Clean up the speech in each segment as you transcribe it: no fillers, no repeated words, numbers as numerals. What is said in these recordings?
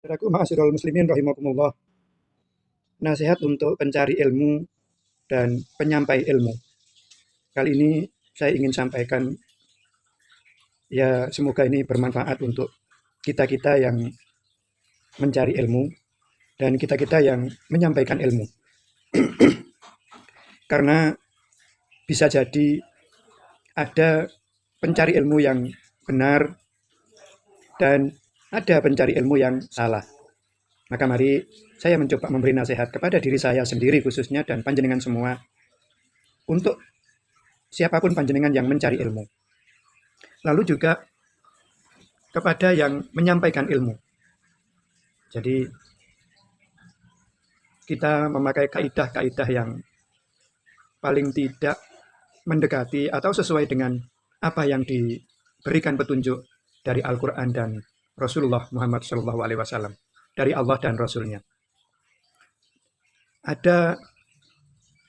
Saudaraku ma'asyiral muslimin rahimakumullah. Nasihat untuk pencari ilmu dan penyampai ilmu. Kali ini saya ingin sampaikan, ya semoga ini bermanfaat untuk kita-kita yang mencari ilmu dan kita-kita yang menyampaikan ilmu. Karena bisa jadi ada pencari ilmu yang benar dan ada pencari ilmu yang salah. Maka mari saya mencoba memberi nasihat kepada diri saya sendiri khususnya dan panjenengan semua untuk siapapun panjenengan yang mencari ilmu. Lalu juga kepada yang menyampaikan ilmu. Jadi kita memakai kaidah-kaidah yang paling tidak mendekati atau sesuai dengan apa yang diberikan petunjuk dari Al-Quran dan Rasulullah Muhammad SAW, dari Allah dan Rasulnya. Ada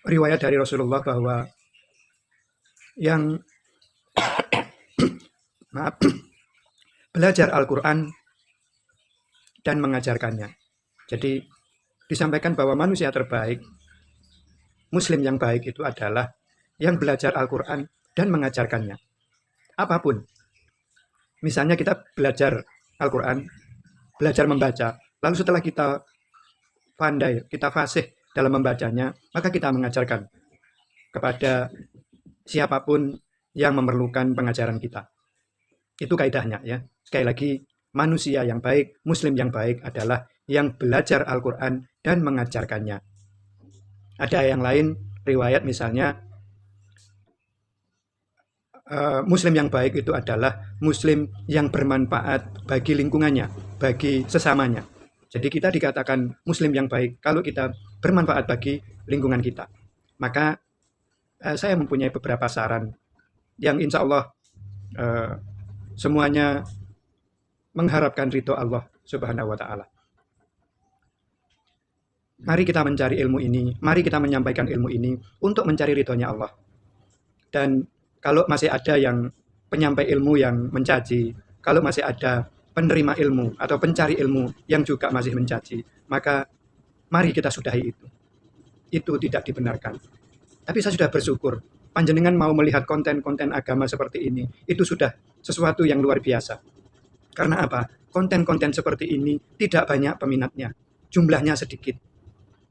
riwayat dari Rasulullah bahwa yang belajar Al-Quran dan mengajarkannya. Jadi disampaikan bahwa manusia terbaik, Muslim yang baik itu adalah yang belajar Al-Quran dan mengajarkannya. Apapun. Misalnya kita belajar Al-Quran, belajar membaca, lalu setelah kita pandai, kita fasih dalam membacanya, maka kita mengajarkan kepada siapapun yang memerlukan pengajaran kita. Itu kaidahnya ya. Sekali lagi, manusia yang baik, Muslim yang baik adalah yang belajar Al-Quran dan mengajarkannya. Ada yang lain, riwayat misalnya, Muslim yang baik itu adalah Muslim yang bermanfaat bagi lingkungannya, bagi sesamanya. Jadi kita dikatakan Muslim yang baik kalau kita bermanfaat bagi lingkungan kita. Maka saya mempunyai beberapa saran yang insya Allah semuanya mengharapkan ridho Allah Subhanahu wa Ta'ala. Mari kita mencari ilmu ini, mari kita menyampaikan ilmu ini untuk mencari ridhonya Allah. Dan kalau masih ada yang penyampai ilmu yang mencaci, kalau masih ada penerima ilmu atau pencari ilmu yang juga masih mencaci, maka mari kita sudahi itu. Itu tidak dibenarkan. Tapi saya sudah bersyukur, panjenengan mau melihat konten-konten agama seperti ini, itu sudah sesuatu yang luar biasa. Karena apa? Konten-konten seperti ini tidak banyak peminatnya, jumlahnya sedikit.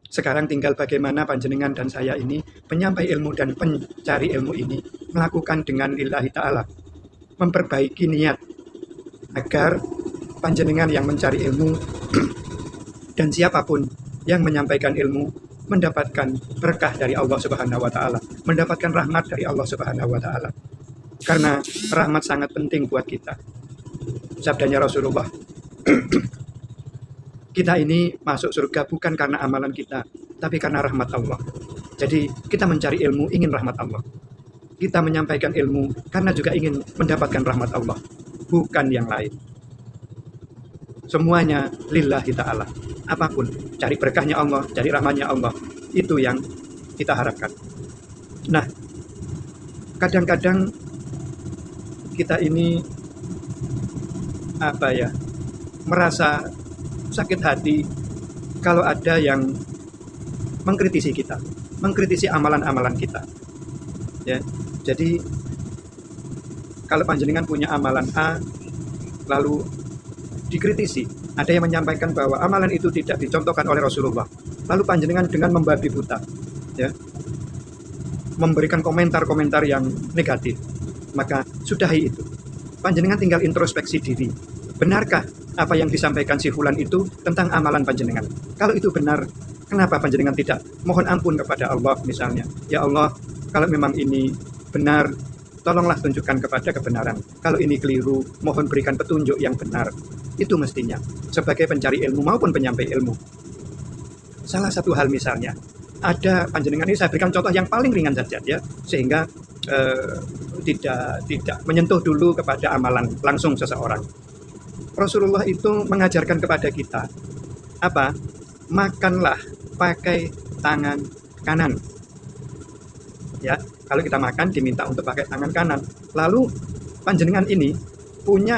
Sekarang tinggal bagaimana panjenengan dan saya ini, penyampai ilmu dan pencari ilmu ini, melakukan dengan lillahi ta'ala, memperbaiki niat, agar panjenengan yang mencari ilmu, dan siapapun yang menyampaikan ilmu, mendapatkan berkah dari Allah Subhanahu wa Ta'ala, mendapatkan rahmat dari Allah Subhanahu wa Ta'ala. Karena rahmat sangat penting buat kita. Sabdanya Rasulullah, kita ini masuk surga bukan karena amalan kita, tapi karena rahmat Allah. Jadi kita mencari ilmu ingin rahmat Allah. Kita menyampaikan ilmu karena juga ingin mendapatkan rahmat Allah, bukan yang lain. Semuanya lillahi ta'ala. Apapun, cari berkahnya Allah, cari rahmatnya Allah, itu yang kita harapkan. Nah, kadang-kadang kita ini merasa sakit hati kalau ada yang mengkritisi kita, mengkritisi amalan-amalan kita. Ya, jadi kalau panjenengan punya amalan A, lalu dikritisi, ada yang menyampaikan bahwa amalan itu tidak dicontohkan oleh Rasulullah, lalu panjenengan dengan membabi buta, ya, memberikan komentar-komentar yang negatif, maka sudahi itu. Panjenengan tinggal introspeksi diri. Benarkah apa yang disampaikan si fulan itu tentang amalan panjenengan? Kalau itu benar, kenapa panjenengan tidak mohon ampun kepada Allah misalnya? Ya Allah, kalau memang ini benar, tolonglah tunjukkan kepada kebenaran. Kalau ini keliru, mohon berikan petunjuk yang benar. Itu mestinya, sebagai pencari ilmu maupun penyampai ilmu. Salah satu hal misalnya, ada panjenengan ini saya berikan contoh yang paling ringan saja ya, sehingga tidak menyentuh dulu kepada amalan langsung seseorang. Rasulullah itu mengajarkan kepada kita apa? Makanlah pakai tangan kanan. Ya, kalau kita makan diminta untuk pakai tangan kanan. Lalu panjenengan ini punya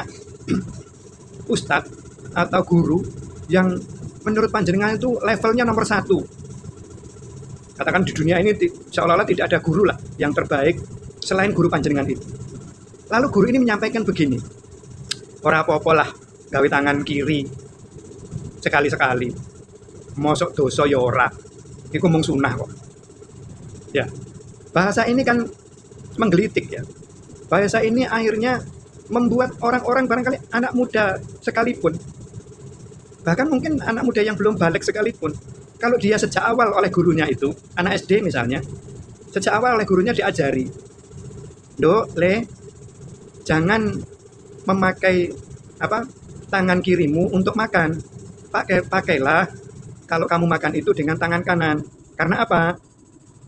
ustadz atau guru yang menurut panjenengan itu levelnya nomor 1. Katakan di dunia ini seolah-olah tidak ada guru lah yang terbaik selain guru panjenengan itu. Lalu guru ini menyampaikan begini, ora apa-apa lah gawe tangan kiri sekali-sekali, mosok dosa ya ora, iku mung sunah kok. Ya, bahasa ini kan menggelitik ya. Bahasa ini akhirnya membuat orang-orang barangkali anak muda sekalipun, bahkan mungkin anak muda yang belum balik sekalipun, kalau dia sejak awal oleh gurunya itu, anak SD misalnya, sejak awal oleh gurunya diajari, Dok, Le, jangan memakai tangan kirimu untuk makan. Pakailah kalau kamu makan itu dengan tangan kanan. Karena apa?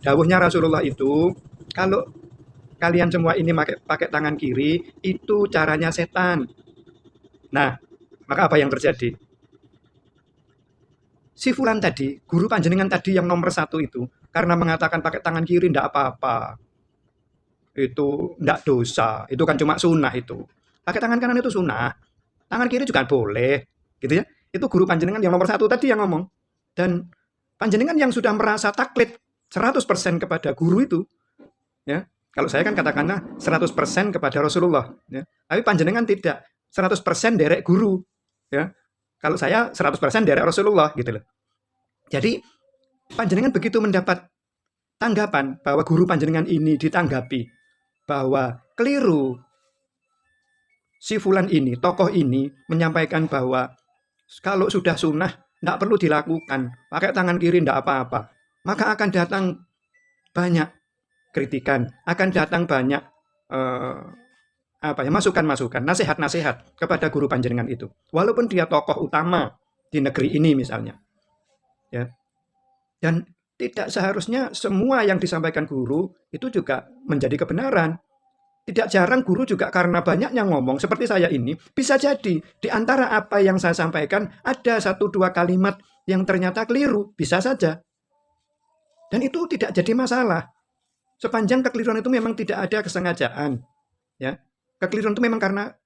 Dawuhnya Rasulullah itu, kalau kalian semua ini pakai tangan kiri, itu caranya setan. Nah, maka apa yang terjadi? Si fulan tadi, guru panjenengan tadi yang nomor 1 itu, karena mengatakan pakai tangan kiri ndak apa-apa, itu ndak dosa, itu kan cuma sunnah itu. Pakai tangan kanan itu sunnah, tangan kiri juga boleh, gitu ya. Itu guru panjenengan yang nomor 1 tadi yang ngomong. Dan panjenengan yang sudah merasa taklid 100% kepada guru itu, ya. Kalau saya kan katakanlah 100% kepada Rasulullah, ya. Tapi panjenengan tidak 100% derek guru, ya. Kalau saya 100% derek Rasulullah gitu loh. Jadi panjenengan begitu mendapat tanggapan bahwa guru panjenengan ini ditanggapi bahwa keliru, si fulan ini, tokoh ini menyampaikan bahwa kalau sudah sunnah tidak perlu dilakukan, pakai tangan kiri tidak apa-apa, maka akan datang banyak kritikan, akan datang banyak masukan-masukan, nasihat-nasihat kepada guru panjenengan itu. Walaupun dia tokoh utama di negeri ini misalnya. Ya. Dan tidak seharusnya semua yang disampaikan guru itu juga menjadi kebenaran. Tidak jarang guru juga karena banyaknya ngomong seperti saya ini, bisa jadi di antara apa yang saya sampaikan ada 1-2 kalimat yang ternyata keliru, bisa saja. Dan itu tidak jadi masalah. Sepanjang kekeliruan itu memang tidak ada kesengajaan. Ya. Kekeliruan itu memang karena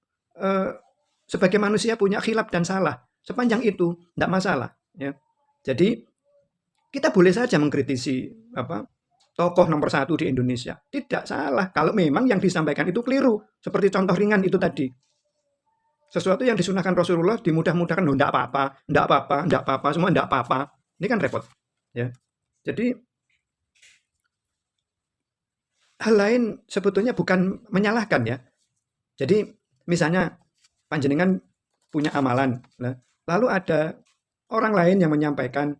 sebagai manusia punya khilaf dan salah. Sepanjang itu tidak masalah. Ya. Jadi kita boleh saja mengkritisi tokoh nomor 1 di Indonesia. Tidak salah kalau memang yang disampaikan itu keliru. Seperti contoh ringan itu tadi. Sesuatu yang disunahkan Rasulullah dimudah-mudahkan, tidak apa-apa, semua tidak apa-apa. Ini kan repot. Ya. Jadi hal lain sebetulnya bukan menyalahkan ya. Jadi misalnya panjenengan punya amalan, lalu ada orang lain yang menyampaikan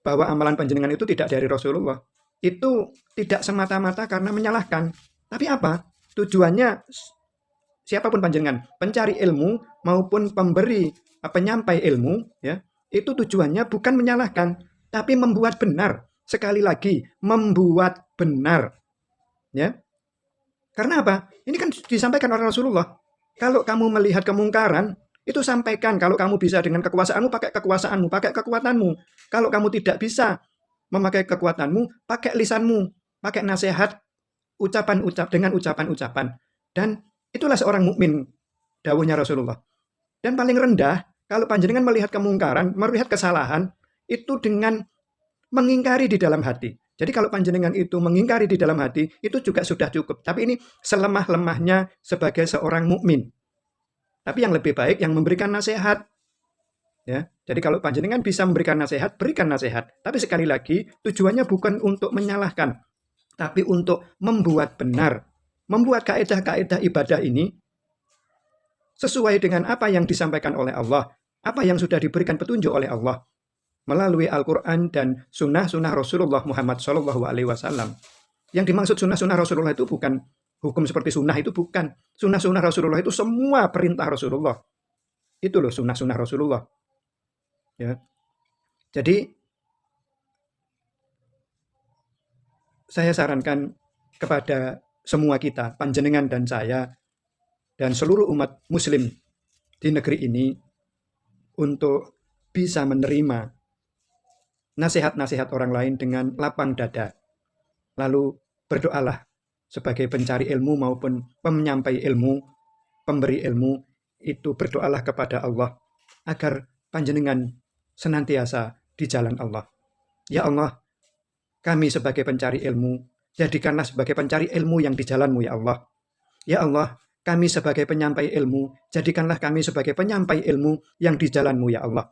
bahwa amalan panjenengan itu tidak dari Rasulullah. Itu tidak semata-mata karena menyalahkan. Tapi apa? Tujuannya siapapun panjenengan, pencari ilmu maupun pemberi, penyampai ilmu, ya, itu tujuannya bukan menyalahkan, tapi membuat benar. Sekali lagi, membuat benar. Ya. Karena apa? Ini kan disampaikan oleh Rasulullah. Kalau kamu melihat kemungkaran, itu sampaikan. Kalau kamu bisa dengan kekuasaanmu, pakai kekuasaanmu, pakai kekuatanmu. Kalau kamu tidak bisa memakai kekuatanmu, pakai lisanmu, pakai nasihat, dengan ucapan-ucapan. Dan itulah seorang mukmin, dawuhnya Rasulullah. Dan paling rendah, kalau panjenengan melihat kemungkaran, melihat kesalahan, itu dengan mengingkari di dalam hati. Jadi kalau panjenengan itu mengingkari di dalam hati, itu juga sudah cukup. Tapi ini selemah-lemahnya sebagai seorang mukmin. Tapi yang lebih baik yang memberikan nasihat. Ya, jadi kalau panjenengan bisa memberikan nasihat, berikan nasihat. Tapi sekali lagi, tujuannya bukan untuk menyalahkan, tapi untuk membuat benar. Membuat kaidah-kaidah ibadah ini sesuai dengan apa yang disampaikan oleh Allah, apa yang sudah diberikan petunjuk oleh Allah melalui Al-Quran dan sunnah-sunnah Rasulullah Muhammad SAW. Yang dimaksud sunnah-sunnah Rasulullah itu bukan hukum seperti sunnah, itu bukan. Sunnah-sunnah Rasulullah itu semua perintah Rasulullah. Itu loh sunnah-sunnah Rasulullah. Ya. Jadi saya sarankan kepada semua kita, panjenengan dan saya, dan seluruh umat muslim di negeri ini, untuk bisa menerima nasihat-nasihat orang lain dengan lapang dada. Lalu berdoalah sebagai pencari ilmu maupun penyampai ilmu, pemberi ilmu, itu berdoalah kepada Allah agar panjenengan senantiasa di jalan Allah. Ya Allah, kami sebagai pencari ilmu, jadikanlah sebagai pencari ilmu yang di jalan-Mu ya Allah. Ya Allah, kami sebagai penyampai ilmu, jadikanlah kami sebagai penyampai ilmu yang di jalan-Mu ya Allah.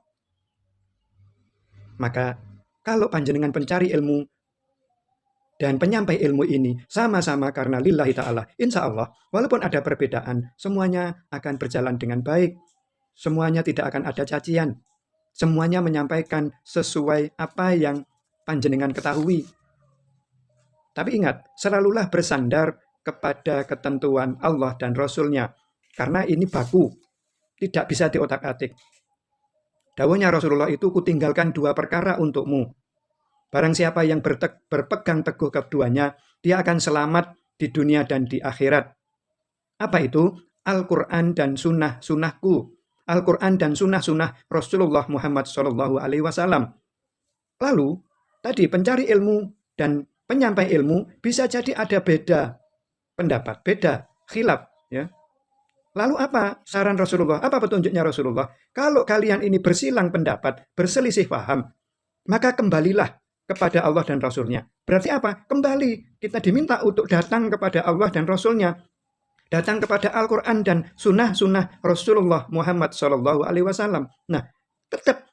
Maka kalau panjenengan pencari ilmu dan penyampai ilmu ini sama-sama karena lillahi ta'ala, insya Allah walaupun ada perbedaan, semuanya akan berjalan dengan baik. Semuanya tidak akan ada cacian. Semuanya menyampaikan sesuai apa yang panjenengan ketahui. Tapi ingat, selalulah bersandar kepada ketentuan Allah dan Rasul-Nya. Karena ini baku, tidak bisa diotak-atik. Dawuhnya Rasulullah itu, kutinggalkan 2 perkara untukmu. Barang siapa yang berpegang teguh keduanya, dia akan selamat di dunia dan di akhirat. Apa itu? Al-Quran dan sunnah-sunnahku. Al-Quran dan sunnah-sunnah Rasulullah Muhammad SAW. Lalu, tadi pencari ilmu dan penyampai ilmu bisa jadi ada beda pendapat, beda khilaf. Ya. Lalu apa saran Rasulullah? Apa petunjuknya Rasulullah? Kalau kalian ini bersilang pendapat, berselisih paham, maka kembalilah kepada Allah dan Rasul-Nya. Berarti apa? Kembali. Kita diminta untuk datang kepada Allah dan Rasul-Nya. Datang kepada Al-Quran dan sunnah-sunnah Rasulullah Muhammad SAW. Nah, tetap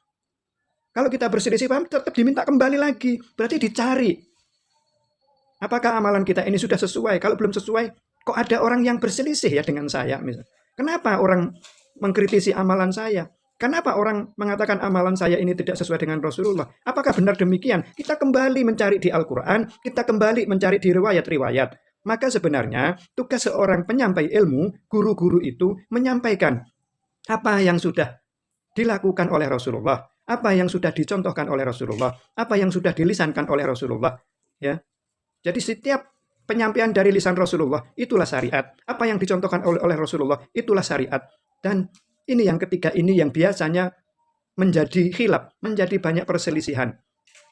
kalau kita berselisih paham, tetap diminta kembali lagi. Berarti dicari. Apakah amalan kita ini sudah sesuai? Kalau belum sesuai, kok ada orang yang berselisih ya dengan saya? Misal. Kenapa orang mengkritisi amalan saya? Kenapa orang mengatakan amalan saya ini tidak sesuai dengan Rasulullah? Apakah benar demikian? Kita kembali mencari di Al-Quran, kita kembali mencari di riwayat-riwayat. Maka sebenarnya tugas seorang penyampai ilmu, guru-guru itu menyampaikan apa yang sudah dilakukan oleh Rasulullah, apa yang sudah dicontohkan oleh Rasulullah, apa yang sudah dilisankan oleh Rasulullah. Ya. Jadi setiap penyampaian dari lisan Rasulullah itulah syariat. Apa yang dicontohkan oleh Rasulullah itulah syariat. Dan ini yang ketiga ini yang biasanya menjadi khilaf, menjadi banyak perselisihan.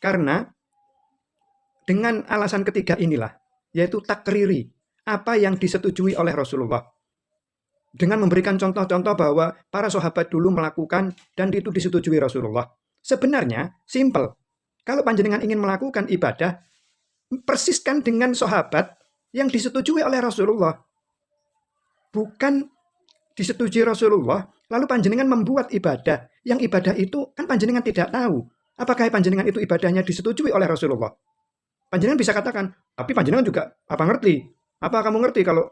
Karena dengan alasan ketiga inilah, yaitu takriri, apa yang disetujui oleh Rasulullah. Dengan memberikan contoh-contoh bahwa para sahabat dulu melakukan dan itu disetujui Rasulullah. Sebenarnya simple. Kalau panjenengan ingin melakukan ibadah, persiskan dengan sahabat yang disetujui oleh Rasulullah. Bukan disetujui Rasulullah, lalu panjenengan membuat ibadah. Yang ibadah itu kan panjenengan tidak tahu. Apakah panjenengan itu ibadahnya disetujui oleh Rasulullah? Panjenengan bisa katakan, tapi panjenengan juga apa ngerti? Apa kamu ngerti kalau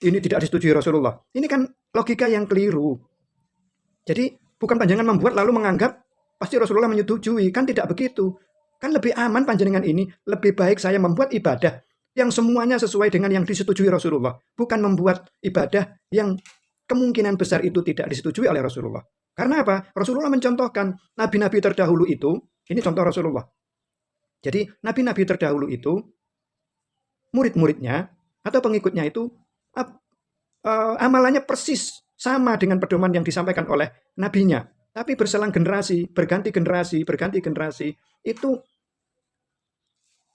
ini tidak disetujui Rasulullah? Ini kan logika yang keliru. Jadi bukan panjenengan membuat lalu menganggap pasti Rasulullah menyetujui. Kan tidak begitu. Kan lebih aman panjenengan ini, lebih baik saya membuat ibadah yang semuanya sesuai dengan yang disetujui Rasulullah. Bukan membuat ibadah yang kemungkinan besar itu tidak disetujui oleh Rasulullah. Karena apa? Rasulullah mencontohkan nabi-nabi terdahulu itu, ini contoh Rasulullah. Jadi nabi-nabi terdahulu itu, murid-muridnya atau pengikutnya itu amalannya persis sama dengan pedoman yang disampaikan oleh nabinya. Tapi berselang generasi, berganti generasi, itu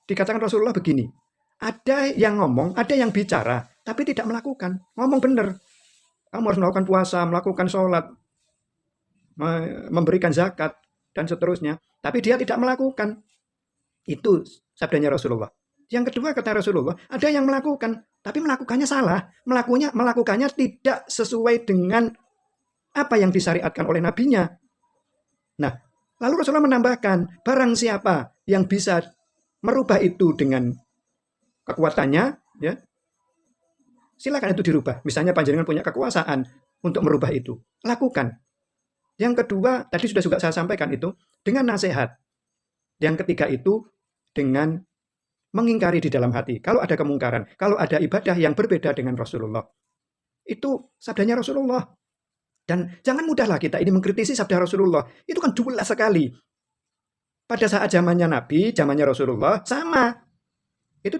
dikatakan Rasulullah begini. Ada yang ngomong, ada yang bicara, tapi tidak melakukan. Ngomong benar. Kamu harus melakukan puasa, melakukan sholat, memberikan zakat, dan seterusnya. Tapi dia tidak melakukan. Itu sabdanya Rasulullah. Yang kedua kata Rasulullah, ada yang melakukan, tapi melakukannya salah. Melakukannya tidak sesuai dengan apa yang disyariatkan oleh nabinya. Nah, lalu Rasulullah menambahkan, barang siapa yang bisa merubah itu dengan kekuatannya, ya, silakan itu dirubah. Misalnya panjenengan punya kekuasaan untuk merubah itu, lakukan. Yang kedua, tadi sudah saya sampaikan itu, dengan nasihat. Yang ketiga itu, dengan mengingkari di dalam hati. Kalau ada kemungkaran, kalau ada ibadah yang berbeda dengan Rasulullah. Itu sabdanya Rasulullah. Dan jangan mudahlah kita ini mengkritisi sabda Rasulullah. Itu kan jelas sekali. Pada saat zamannya Nabi, zamannya Rasulullah, sama. Itu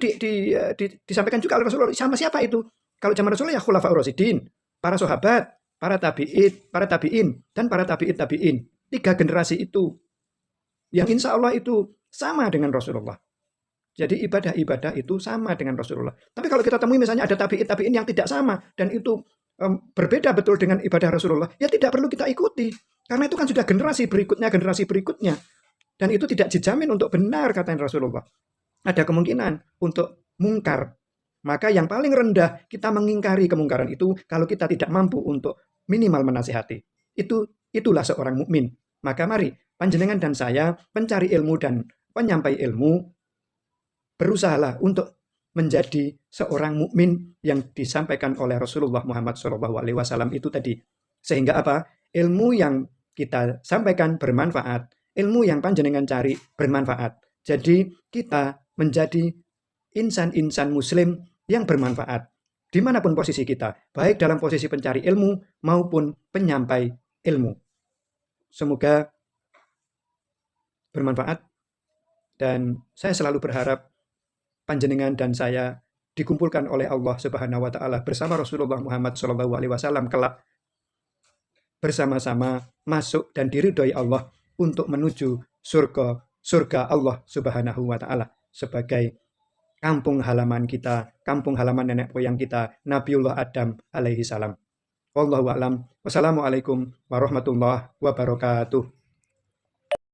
disampaikan juga oleh Rasulullah. Sama siapa itu? Kalau zaman Rasulullah ya khulafaur rasyidin, para sahabat, para tabi'in, dan para tabi'in. 3 generasi itu. Yang insya Allah itu sama dengan Rasulullah. Jadi ibadah-ibadah itu sama dengan Rasulullah. Tapi kalau kita temui misalnya ada tabi'in yang tidak sama dan itu berbeda betul dengan ibadah Rasulullah, ya tidak perlu kita ikuti. Karena itu kan sudah generasi berikutnya. Dan itu tidak dijamin untuk benar, kata Rasulullah. Ada kemungkinan untuk mungkar. Maka yang paling rendah kita mengingkari kemungkaran itu kalau kita tidak mampu untuk minimal menasihati. Itulah seorang mukmin. Maka mari panjenengan dan saya pencari ilmu dan penyampai ilmu berusahalah untuk menjadi seorang mukmin yang disampaikan oleh Rasulullah Muhammad SAW itu tadi. Sehingga apa? Ilmu yang kita sampaikan bermanfaat, ilmu yang panjenengan cari bermanfaat. Jadi kita menjadi insan-insan muslim yang bermanfaat dimanapun posisi kita, baik dalam posisi pencari ilmu maupun penyampai ilmu. Semoga bermanfaat, dan saya selalu berharap panjenengan dan saya dikumpulkan oleh Allah Subhanahu wa taala bersama Rasulullah Muhammad SAW kelak bersama-sama masuk dan diridhoi Allah untuk menuju surga Allah Subhanahu wa taala sebagai kampung halaman kita, kampung halaman nenek moyang kita, Nabiullah Adam alaihi salam. Wallahu a'lam. Wassalamualaikum warahmatullahi wabarakatuh.